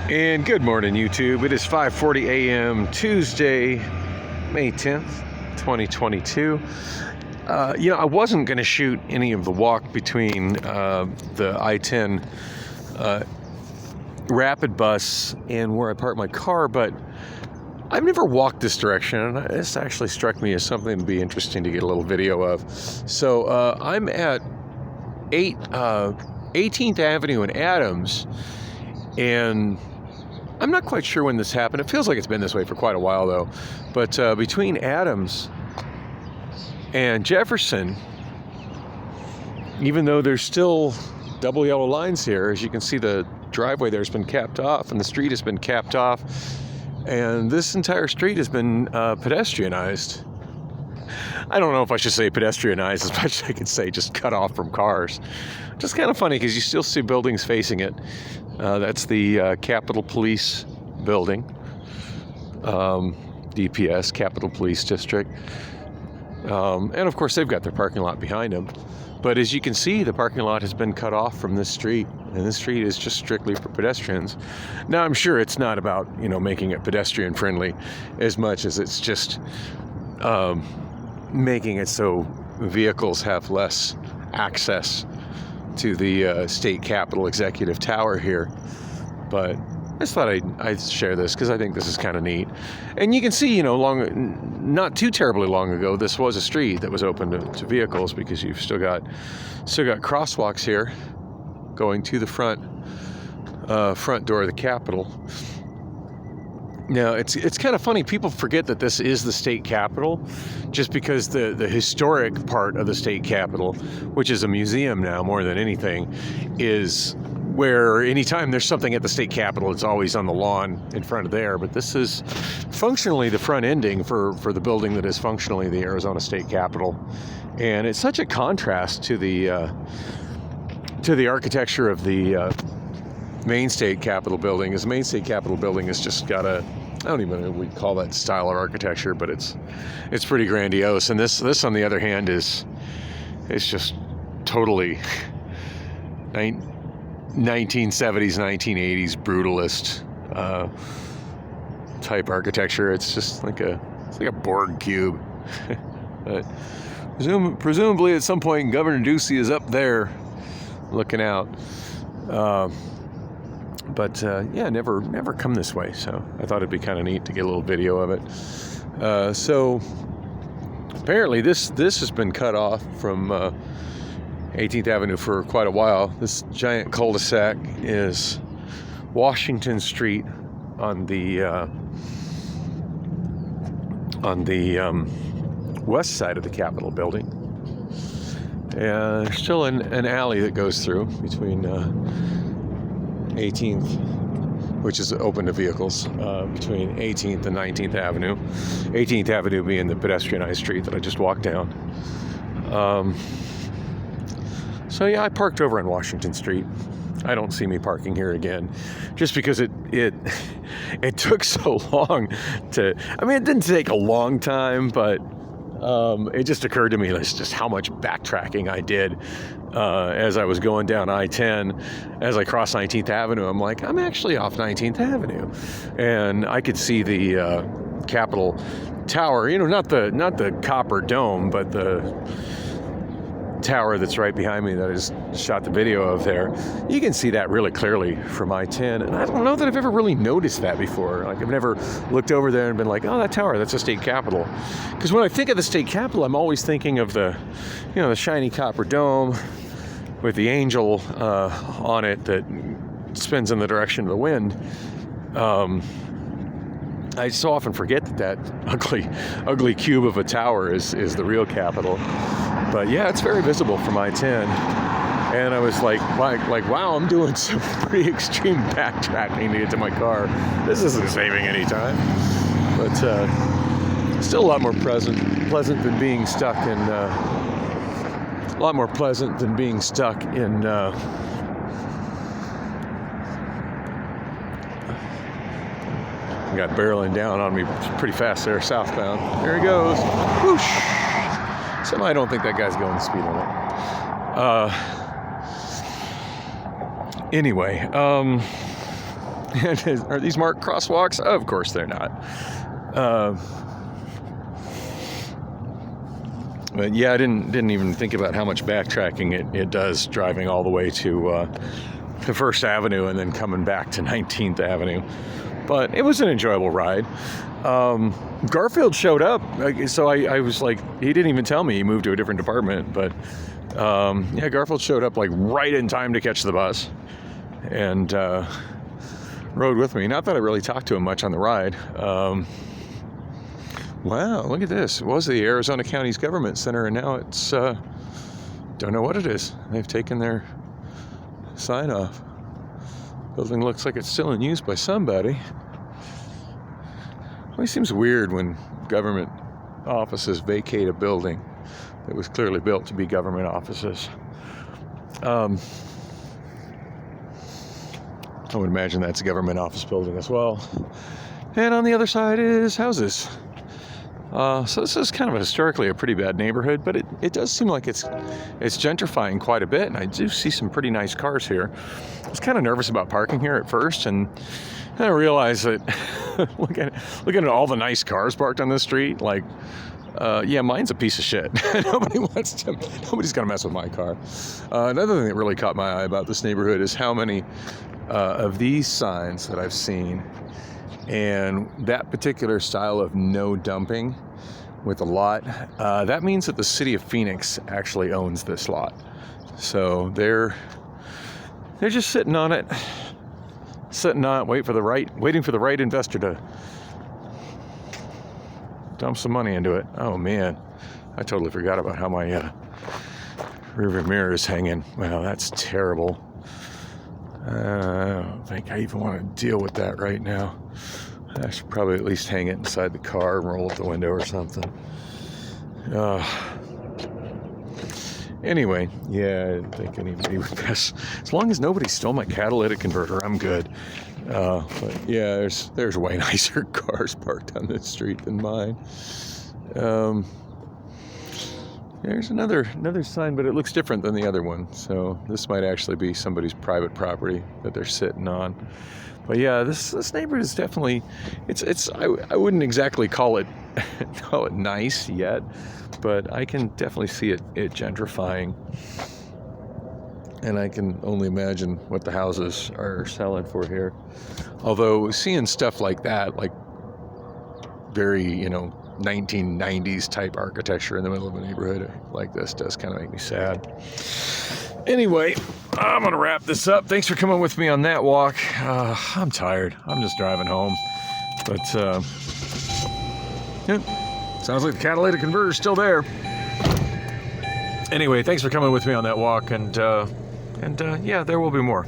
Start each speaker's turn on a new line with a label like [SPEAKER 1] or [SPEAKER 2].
[SPEAKER 1] And good morning, YouTube. It is 5:40 a.m. Tuesday, May 10th, 2022. I wasn't going to shoot any of the walk between the I-10 rapid bus and where I park my car, but I've never walked this direction, and this actually struck me as something to be interesting to get a little video of. So I'm at 18th Avenue and Adams, and I'm not quite sure when this happened. It feels like it's been this way for quite a while, though. But between Adams and Jefferson, even though there's still double yellow lines here, as you can see, the driveway there has been capped off and the street has been capped off, and this entire street has been pedestrianized. I don't know if I should say pedestrianized as much as I could say just cut off from cars. Just kind of funny because you still see buildings facing it. That's the Capitol Police building, DPS, Capitol Police District. And of course, they've got their parking lot behind them. But as you can see, the parking lot has been cut off from this street, and this street is just strictly for pedestrians. Now, I'm sure it's not about, making it pedestrian friendly as much as it's just making it so vehicles have less access to the state capitol executive tower here. But I just thought I'd share this because I think this is kind of neat. And you can see, not too terribly long ago, this was a street that was open to vehicles, because you've still got crosswalks here going to the front door of the Capitol. Now, it's kind of funny. People forget that this is the state capitol, just because the historic part of the state capitol, which is a museum now more than anything, is where anytime there's something at the state capitol, it's always on the lawn in front of there. But this is functionally the front ending for the building that is functionally the Arizona State Capitol. And it's such a contrast to the architecture of the Main State Capitol building. As the Main State Capitol building has just got I don't even know what we'd call that style of architecture, but it's pretty grandiose. And this on the other hand it's just totally 1970s, 1980s brutalist type architecture. It's just like a Borg cube. But presumably at some point Governor Ducey is up there looking out. But never come this way. So I thought it'd be kind of neat to get a little video of it. So apparently this has been cut off from 18th Avenue for quite a while. This giant cul-de-sac is Washington Street on the west side of the Capitol building. And there's still an alley that goes through between 18th, which is open to vehicles, between 18th and 19th Avenue. 18th Avenue being the pedestrianized street that I just walked down. So yeah, I parked over on Washington Street. I don't see me parking here again, just because it took so long to. I mean, it didn't take a long time, but it just occurred to me just how much backtracking I did as I was going down I-10. As I crossed 19th Avenue, I'm like, I'm actually off 19th Avenue, and I could see the Capitol Tower. Not the copper dome, but the tower that's right behind me that I just shot the video of there. You can see that really clearly from I-10, and I don't know that I've ever really noticed that before. Like, I've never looked over there and been like, oh, that tower, that's a state capitol. Because when I think of the state capitol, I'm always thinking of the shiny copper dome with the angel on it that spins in the direction of the wind. I so often forget that ugly cube of a tower is the real Capitol. But yeah, it's very visible from I-10. And I was like, wow, I'm doing some pretty extreme backtracking to get to my car. This isn't saving any time. But still a lot more pleasant than being stuck in got barreling down on me pretty fast there, southbound. There he goes. Whoosh! Somehow I don't think that guy's going the speed limit. Anyway, Are these marked crosswalks? Of course they're not. But yeah, I didn't even think about how much backtracking it does driving all the way to First Avenue and then coming back to 19th Avenue. But it was an enjoyable ride. Garfield showed up, so I was like, he didn't even tell me he moved to a different department. But yeah, Garfield showed up like right in time to catch the bus and rode with me. Not that I really talked to him much on the ride. Wow, look at this. It was the Arizona County's Government Center, and now it's, don't know what it is. They've taken their sign off. Building looks like it's still in use by somebody. Always seems weird when government offices vacate a building that was clearly built to be government offices. I would imagine that's a government office building as well. And on the other side is houses. So this is kind of historically a pretty bad neighborhood, but it does seem like it's gentrifying quite a bit, and I do see some pretty nice cars here. I was kind of nervous about parking here at first, and then I realized that looking at all the nice cars parked on this street, like, yeah, mine's a piece of shit. Nobody's gonna mess with my car. Another thing that really caught my eye about this neighborhood is how many of these signs that I've seen. And that particular style of no dumping with a lot, that means that the city of Phoenix actually owns this lot. So they're just sitting on it, waiting for the right investor to dump some money into it. Oh man, I totally forgot about how my rearview mirror is hanging. Wow, that's terrible. I don't think I even want to deal with that right now. I should probably at least hang it inside the car and roll out the window or something. Anyway, yeah, I think anybody would guess. As long as nobody stole my catalytic converter, I'm good. But yeah, there's way nicer cars parked on this street than mine. There's another sign, but it looks different than the other one. So this might actually be somebody's private property that they're sitting on. But yeah, this neighborhood is definitely, I wouldn't exactly call it nice yet, but I can definitely see it gentrifying. And I can only imagine what the houses are selling for here. Although seeing stuff like that, like very, 1990s type architecture in the middle of a neighborhood like this does kind of make me sad. Anyway, I'm going to wrap this up. Thanks for coming with me on that walk. I'm tired. I'm just driving home. But, yeah, sounds like the catalytic converter's still there. Anyway, thanks for coming with me on that walk. And yeah, there will be more.